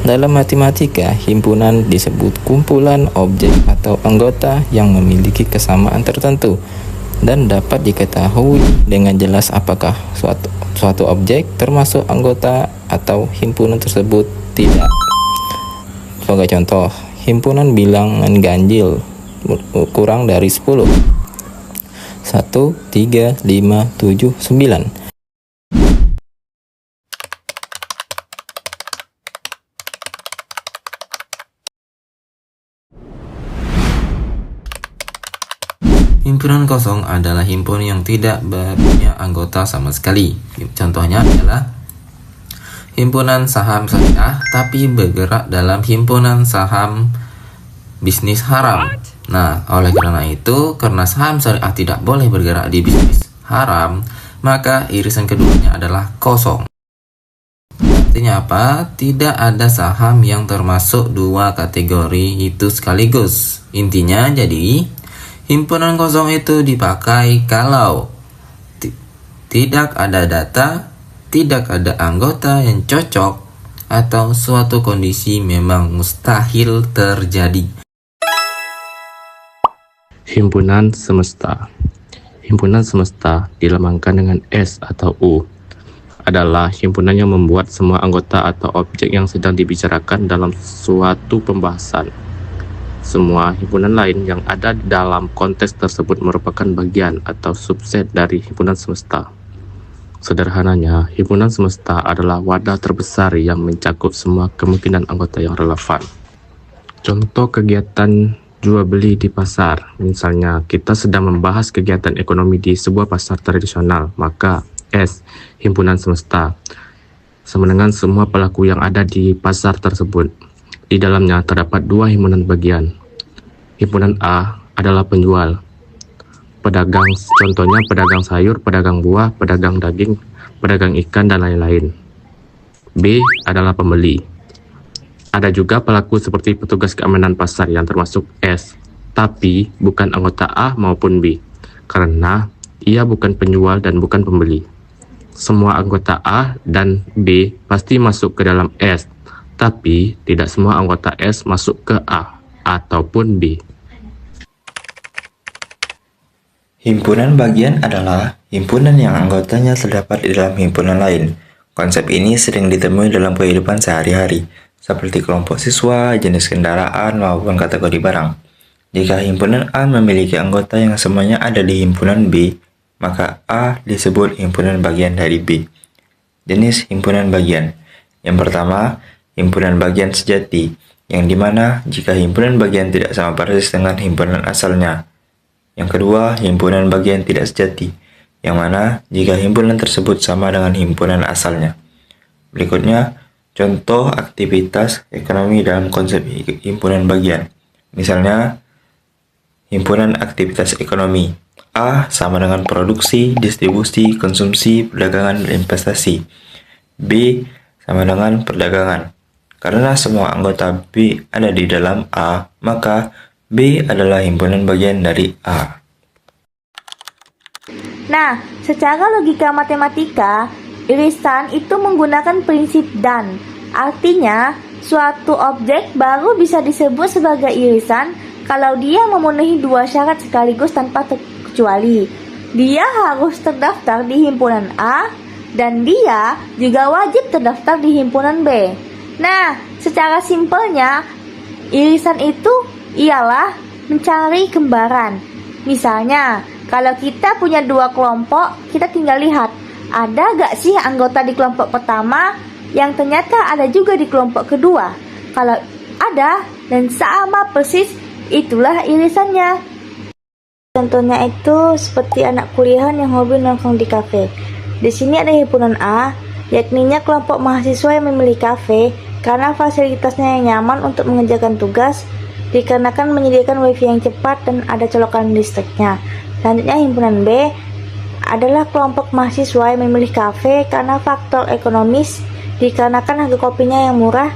Dalam matematika, himpunan disebut kumpulan objek atau anggota yang memiliki kesamaan tertentu dan dapat diketahui dengan jelas apakah suatu objek termasuk anggota atau himpunan tersebut tidak. Sebagai contoh, himpunan bilangan ganjil kurang dari 10. 1, 3, 5, 7, 9. Himpunan kosong adalah himpunan yang tidak punya anggota sama sekali. Contohnya adalah himpunan saham syariah tapi bergerak dalam himpunan saham bisnis haram. Nah, oleh karena itu, karena saham syariah tidak boleh bergerak di bisnis haram, maka irisan keduanya adalah kosong. Artinya apa? Tidak ada saham yang termasuk dua kategori itu sekaligus. Intinya jadi himpunan kosong itu dipakai kalau tidak ada data, tidak ada anggota yang cocok, atau suatu kondisi memang mustahil terjadi. Himpunan semesta. Himpunan semesta dilambangkan dengan S atau U. Adalah himpunan yang membuat semua anggota atau objek yang sedang dibicarakan dalam suatu pembahasan. Semua himpunan lain yang ada di dalam konteks tersebut merupakan bagian atau subset dari himpunan semesta. Sederhananya, himpunan semesta adalah wadah terbesar yang mencakup semua kemungkinan anggota yang relevan. Contoh kegiatan jual beli di pasar. Misalnya, kita sedang membahas kegiatan ekonomi di sebuah pasar tradisional, maka S, himpunan semesta, sama dengan semua pelaku yang ada di pasar tersebut. Di dalamnya terdapat dua himpunan bagian. Himpunan A adalah penjual, pedagang, contohnya pedagang sayur, pedagang buah, pedagang daging, pedagang ikan, dan lain-lain. B adalah pembeli. Ada juga pelaku seperti petugas keamanan pasar yang termasuk S, tapi bukan anggota A maupun B, karena ia bukan penjual dan bukan pembeli. Semua anggota A dan B pasti masuk ke dalam S, tapi tidak semua anggota S masuk ke A ataupun B. Himpunan bagian adalah himpunan yang anggotanya terdapat di dalam himpunan lain. Konsep ini sering ditemui dalam kehidupan sehari-hari, seperti kelompok siswa, jenis kendaraan, maupun kategori barang. Jika himpunan A memiliki anggota yang semuanya ada di himpunan B, maka A disebut himpunan bagian dari B. Jenis himpunan bagian. Yang pertama, himpunan bagian sejati, yang dimana jika himpunan bagian tidak sama persis dengan himpunan asalnya. Yang kedua, himpunan bagian tidak sejati, yang mana jika himpunan tersebut sama dengan himpunan asalnya. Berikutnya, contoh aktivitas ekonomi dalam konsep himpunan bagian. Misalnya, himpunan aktivitas ekonomi. A sama dengan produksi, distribusi, konsumsi, perdagangan, dan investasi. B sama dengan perdagangan. Karena semua anggota B ada di dalam A, maka B adalah himpunan bagian dari A. Nah, secara logika matematika, irisan itu menggunakan prinsip dan. Artinya, suatu objek baru bisa disebut sebagai irisan kalau dia memenuhi dua syarat sekaligus tanpa terkecuali. Dia harus terdaftar di himpunan A, dan dia juga wajib terdaftar di himpunan B. Nah, secara simpelnya, irisan itu ialah mencari kembaran. Misalnya, kalau kita punya dua kelompok, kita tinggal lihat, ada gak sih anggota di kelompok pertama yang ternyata ada juga di kelompok kedua. Kalau ada dan sama persis, itulah irisannya. Contohnya itu seperti anak kuliahan yang hobi nongkrong di kafe. Di sini ada himpunan A, yakninya kelompok mahasiswa yang memilih kafe karena fasilitasnya yang nyaman untuk mengerjakan tugas, dikarenakan menyediakan wifi yang cepat dan ada colokan listriknya. Selanjutnya himpunan B adalah kelompok mahasiswa yang memilih kafe karena faktor ekonomis, dikarenakan harga kopinya yang murah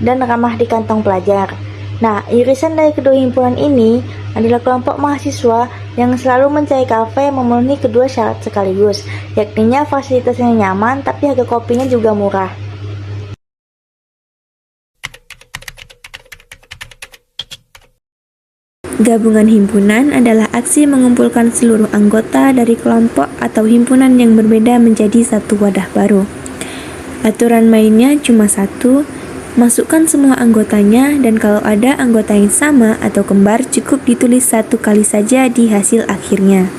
dan ramah di kantong pelajar. Nah, irisan dari kedua himpunan ini adalah kelompok mahasiswa yang selalu mencari kafe yang memenuhi kedua syarat sekaligus, yakninya fasilitasnya nyaman tapi harga kopinya juga murah. Gabungan himpunan adalah aksi mengumpulkan seluruh anggota dari kelompok atau himpunan yang berbeda menjadi satu wadah baru. Aturan mainnya cuma satu, masukkan semua anggotanya, dan kalau ada anggota yang sama atau kembar cukup ditulis satu kali saja di hasil akhirnya.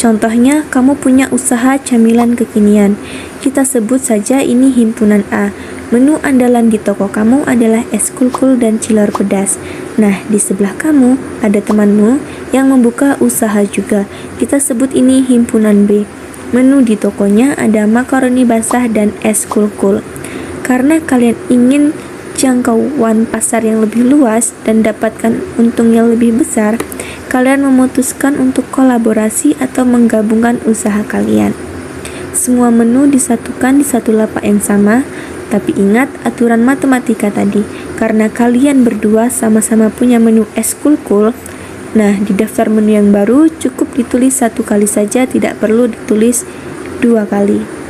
Contohnya, kamu punya usaha camilan kekinian. Kita sebut saja ini himpunan A. Menu andalan di toko kamu adalah es kulkul dan cilor pedas. Nah, di sebelah kamu ada temanmu yang membuka usaha juga. Kita sebut ini himpunan B. Menu di tokonya ada makaroni basah dan es kulkul. Karena kalian ingin jangkauan pasar yang lebih luas dan dapatkan untung yang lebih besar, kalian memutuskan untuk kolaborasi atau menggabungkan usaha kalian. Semua menu disatukan di satu lapak yang sama, tapi ingat aturan matematika tadi, karena kalian berdua sama-sama punya menu es kulkul. Nah, di daftar menu yang baru cukup ditulis satu kali saja, tidak perlu ditulis 2 kali.